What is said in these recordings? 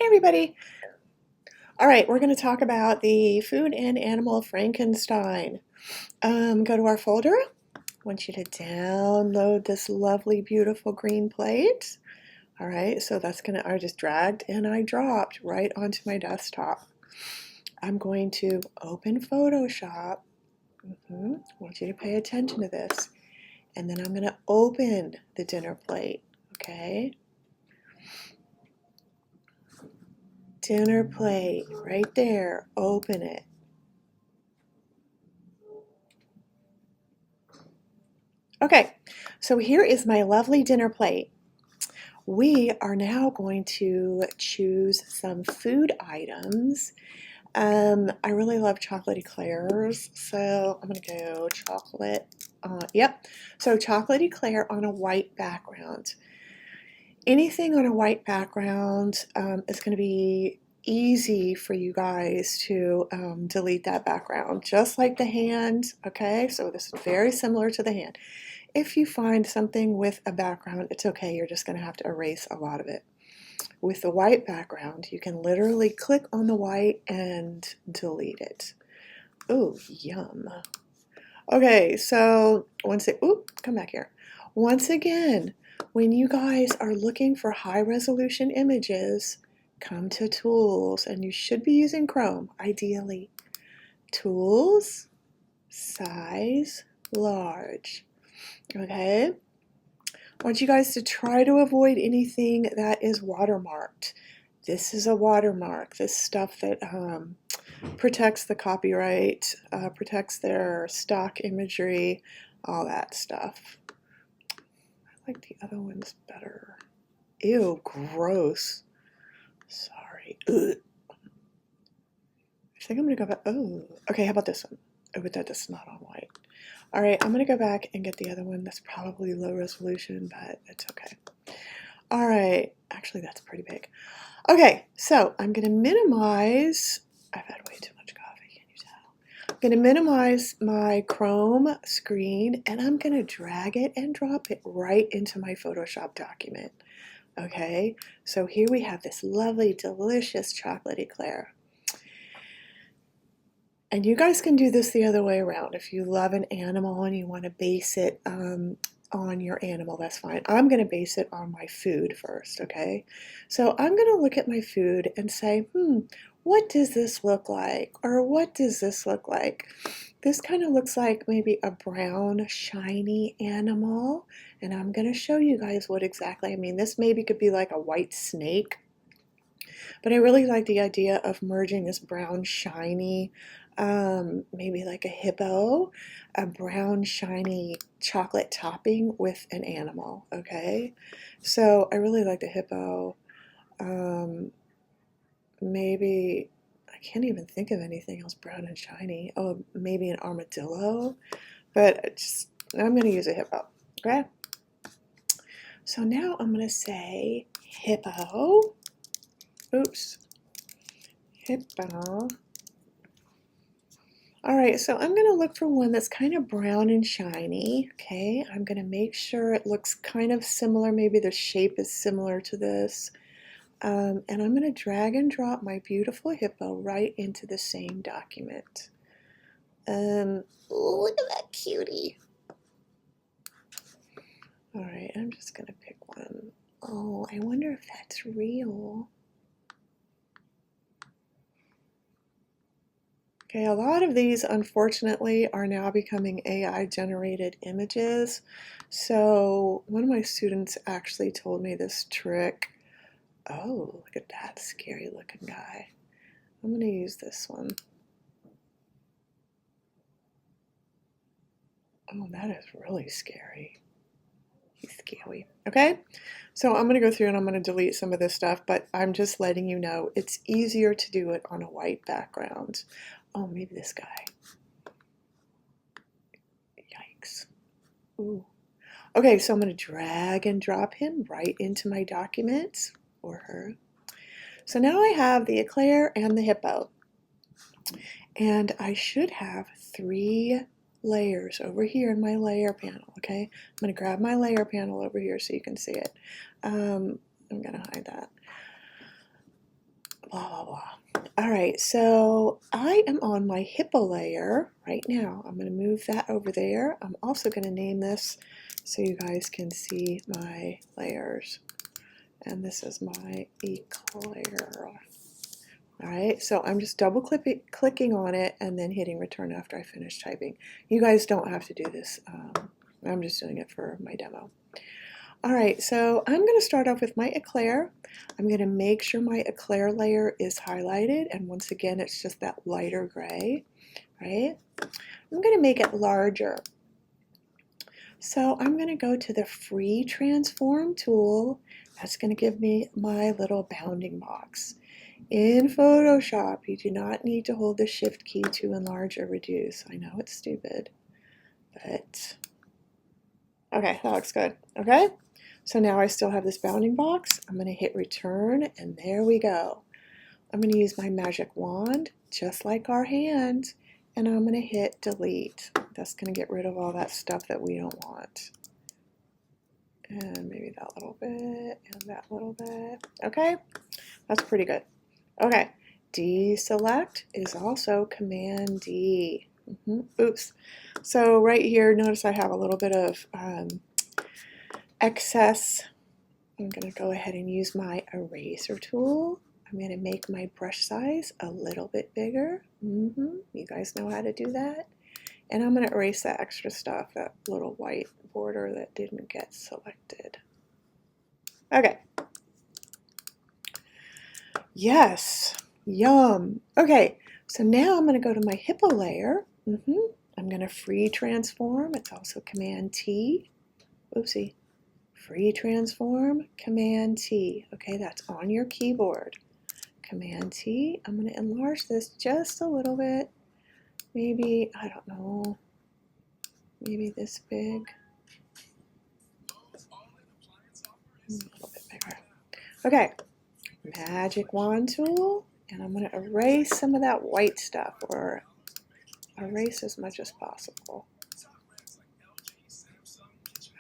Hey everybody! All right, we're going to talk about the food and animal Frankenstein. Go to our folder. I want you to download this lovely, beautiful green plate. All right, so that's I just dragged and I dropped right onto my desktop. I'm going to open Photoshop. I want you to pay attention to this. And then I'm going to open the dinner plate, okay? Dinner plate, right there, open it. Okay, so here is my lovely dinner plate. We are now going to choose some food items. I really love chocolate eclairs, so I'm going to go chocolate. Yep, so chocolate eclair on a white background. Anything on a white background is going to be easy for you guys to delete that background, just like the hand, okay? So this is very similar to the hand. If you find something with a background, it's okay, you're just going to have to erase a lot of it. With the white background, you can literally click on the white and delete it. Oh, yum. Okay, so come back here. Once again, when you guys are looking for high resolution images, come to Tools, and you should be using Chrome, ideally. Tools, Size, Large. Okay? I want you guys to try to avoid anything that is watermarked. This is a watermark. This stuff that protects the copyright, protects their stock imagery, all that stuff. I like the other ones better. Ew, gross. Sorry. Ugh. I think I'm going to go back. Oh, okay, how about this one? Oh, but that's not on white. All right, I'm going to go back and get the other one. That's probably low resolution, but it's okay. All right, actually that's pretty big. Okay, so I'm going to minimize. I've had way too much coffee, can you tell? I'm going to minimize my Chrome screen, and I'm going to drag it and drop it right into my Photoshop document. Okay, so here we have this lovely, delicious chocolate eclair. And you guys can do this the other way around. If you love an animal and you want to base it on your animal, that's fine. I'm going to base it on my food first, okay? So I'm going to look at my food and say, what does this look like? Or what does this look like? This kind of looks like maybe a brown, shiny animal. And I'm going to show you guys what exactly I mean. This maybe could be like a white snake. But I really like the idea of merging this brown, shiny, maybe like a hippo, a brown, shiny chocolate topping with an animal, okay? So I really like the hippo. Maybe, I can't even think of anything else brown and shiny. Oh, maybe an armadillo, but I'm going to use a hippo, okay? So now I'm going to say hippo. Oops. Hippo. All right, so I'm going to look for one that's kind of brown and shiny. Okay, I'm going to make sure it looks kind of similar. Maybe the shape is similar to this. And I'm going to drag and drop my beautiful hippo right into the same document. Look at that cutie. All right, I'm just going to pick one. Oh, I wonder if that's real. Okay, a lot of these, unfortunately, are now becoming AI-generated images. So one of my students actually told me this trick. Oh, look at that scary looking guy. I'm going to use this one. Oh, that is really scary. He's scary. Okay, so I'm going to go through and I'm going to delete some of this stuff, but I'm just letting you know it's easier to do it on a white background. Oh, maybe this guy. Yikes. Ooh. Okay, so I'm going to drag and drop him right into my document, or her. So now I have the eclair and the hippo. And I should have 3 layers over here in my layer panel, okay? I'm going to grab my layer panel over here so you can see it. I'm going to hide that. blah, blah, blah. All right, so I am on my hippo layer right now. I'm going to move that over there. I'm also going to name this so you guys can see my layers. And this is my eclair. All right, so I'm just double clicking on it and then hitting return after I finish typing. You guys don't have to do this. I'm just doing it for my demo. All right, so I'm going to start off with my eclair. I'm going to make sure my eclair layer is highlighted, and once again, it's just that lighter gray, right? I'm going to make it larger. So I'm going to go to the free transform tool. That's going to give me my little bounding box. In Photoshop, you do not need to hold the shift key to enlarge or reduce. I know it's stupid, but okay, that looks good. Okay, so now I still have this bounding box. I'm going to hit return, and there we go. I'm going to use my magic wand, just like our hand, and I'm going to hit delete. That's going to get rid of all that stuff that we don't want. And maybe that little bit, and that little bit. Okay, that's pretty good. Okay, deselect is also Command D. Oops. So right here, notice I have a little bit of excess. I'm going to go ahead and use my eraser tool. I'm going to make my brush size a little bit bigger. You guys know how to do that. And I'm going to erase that extra stuff, that little white border that didn't get selected. Okay. Yes. Yum. Okay, so now I'm going to go to my hippo layer. I'm going to free transform. It's also Command T. Oopsie. Free transform, Command T. Okay, that's on your keyboard. Command T. I'm going to enlarge this just a little bit. Maybe, I don't know, maybe this big. A little bit bigger. Okay, magic wand tool. And I'm going to erase some of that white stuff, or erase as much as possible.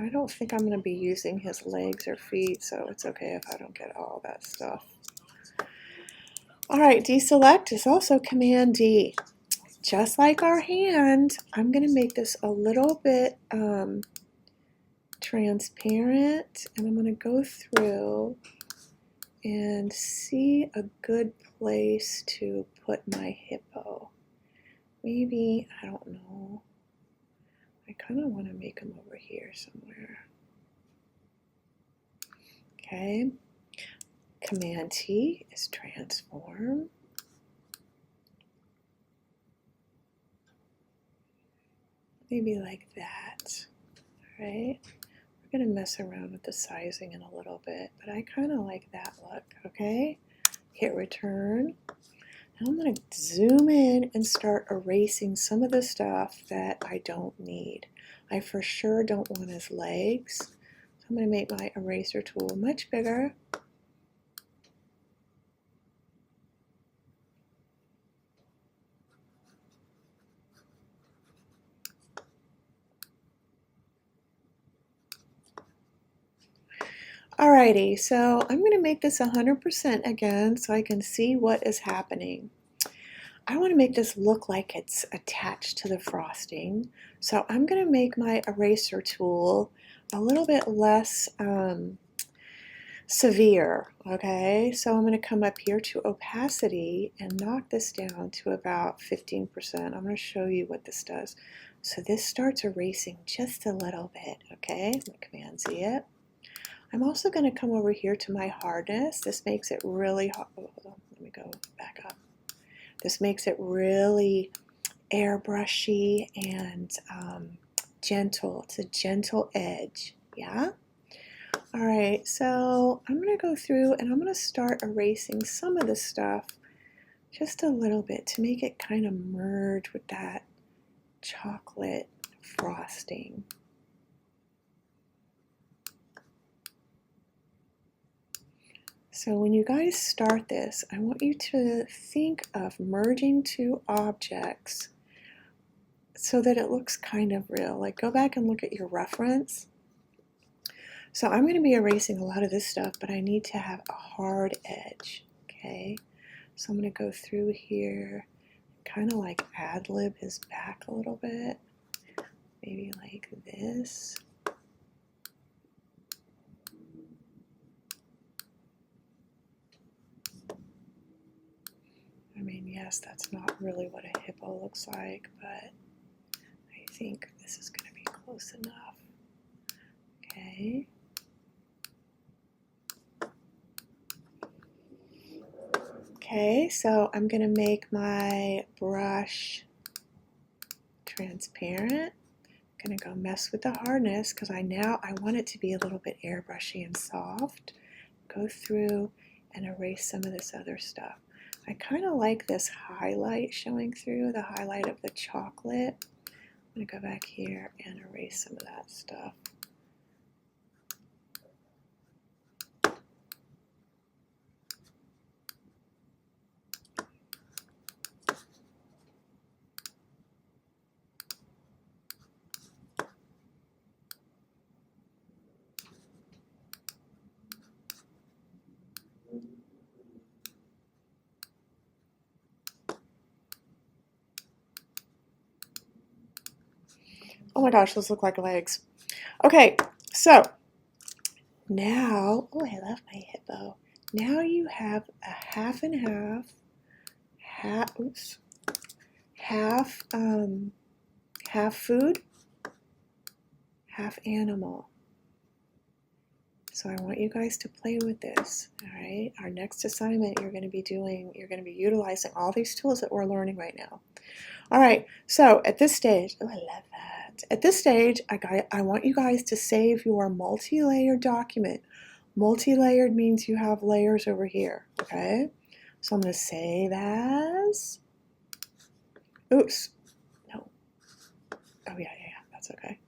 I don't think I'm going to be using his legs or feet, so it's okay if I don't get all that stuff. All right, deselect is also Command D. Just like our hand, I'm going to make this a little bit transparent, and I'm going to go through and see a good place to put my hippo. Maybe, I don't know. I kind of want to make him over here somewhere. Okay. Command T is transform. Maybe like that. All right. We're going to mess around with the sizing in a little bit, but I kind of like that look. Okay. Hit return. Now I'm going to zoom in and start erasing some of the stuff that I don't need. I for sure don't want his legs. So I'm going to make my eraser tool much bigger. Alrighty, so I'm going to make this 100% again so I can see what is happening. I want to make this look like it's attached to the frosting, so I'm going to make my eraser tool a little bit less severe, okay? So I'm going to come up here to opacity and knock this down to about 15%. I'm going to show you what this does. So this starts erasing just a little bit, okay? Command Z it. I'm also going to come over here to my hardness. This makes it really hard. Let me go back up. This makes it really airbrushy and gentle. It's a gentle edge, yeah? All right, so I'm going to go through and I'm going to start erasing some of the stuff just a little bit to make it kind of merge with that chocolate frosting. So when you guys start this, I want you to think of merging two objects so that it looks kind of real. Like go back and look at your reference. So I'm going to be erasing a lot of this stuff, but I need to have a hard edge, okay? So I'm going to go through here, kind of like ad-lib his back a little bit. Maybe like this. I mean, yes, that's not really what a hippo looks like, but I think this is going to be close enough. Okay. Okay, so I'm going to make my brush transparent. I'm going to go mess with the hardness because I want it to be a little bit airbrushy and soft. Go through and erase some of this other stuff. I kind of like this highlight showing through, the highlight of the chocolate. I'm going to go back here and erase some of that stuff. Oh my gosh, those look like legs. Okay, so now, oh, I love my hippo. Now you have a half and half, oops, half food, half animal. So I want you guys to play with this, all right? Our next assignment, you're going to be utilizing all these tools that we're learning right now. All right, so at this stage, oh, I love that. At this stage, I want you guys to save your multi-layered document. Multi-layered means you have layers over here, okay? So I'm going to save as, oops, no, oh yeah, that's okay.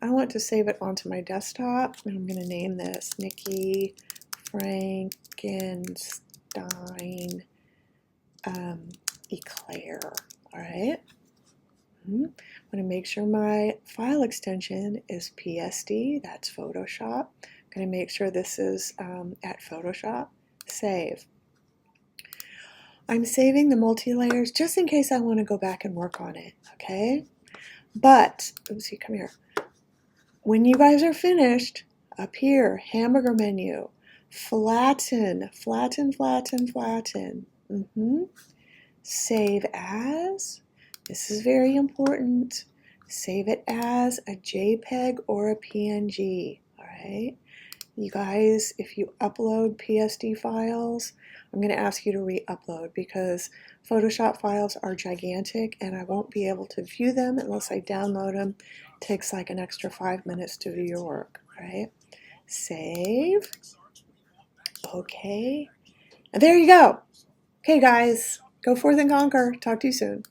I want to save it onto my desktop, and I'm going to name this Nikki Frankenstein Eclair, all right? I'm going to make sure my file extension is PSD, that's Photoshop. I'm going to make sure this is at Photoshop. Save. I'm saving the multi-layers just in case I want to go back and work on it, okay? But, oopsie, come here. When you guys are finished, up here, hamburger menu, flatten, flatten, flatten, flatten. Save as. This is very important. Save it as a JPEG or a PNG, all right? You guys, if you upload PSD files, I'm going to ask you to re-upload because Photoshop files are gigantic and I won't be able to view them unless I download them. It takes like an extra 5 minutes to do your work, all right? Save. Okay. And there you go. Okay, guys, go forth and conquer. Talk to you soon.